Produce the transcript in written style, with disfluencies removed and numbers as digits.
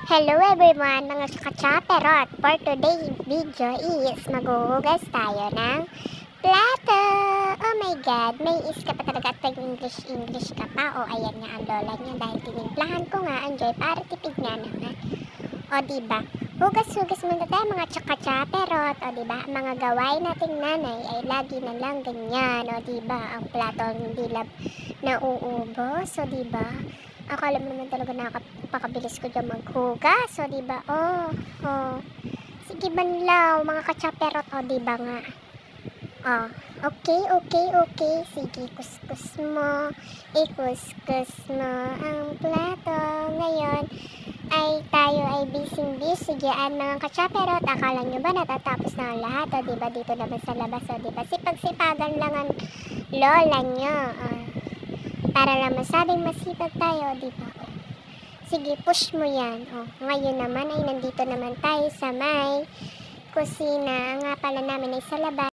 Hello everyone, mga kachaperot! For today's video is maghuhugas tayo ng plato! Oh my God, may is ka pa talaga at English ka pa. O ayan nga ang lola niya dahil tinimplahan ko nga ang joy para tipid nga naman. O diba, hugas-hugas muna tayo mga kachaperot. O diba, ang mga gawain nating nanay ay lagi na lang ganyan. O diba, ang plato hindi nauubos. O diba, akala mo naman talaga nakapakabilis ko dyan maghugas. So, diba? Oh. Sige banlaw, mga kachaperot. O, diba nga? Oh, okay. Sige, kuskus mo. Ikuskus mo ang plato. Ngayon, ay tayo ay busy diyan mga kachaperot. Akala nyo ba natatapos na ang lahat? O, diba? Dito naman sa labas. O, diba? Sipag-sipagan lang ang lola nyo. Para lang masabing masipag tayo, di ba? Sige, push mo yan. Ngayon naman ay nandito naman tayo sa may kusina. Nga pala namin ay sa labas.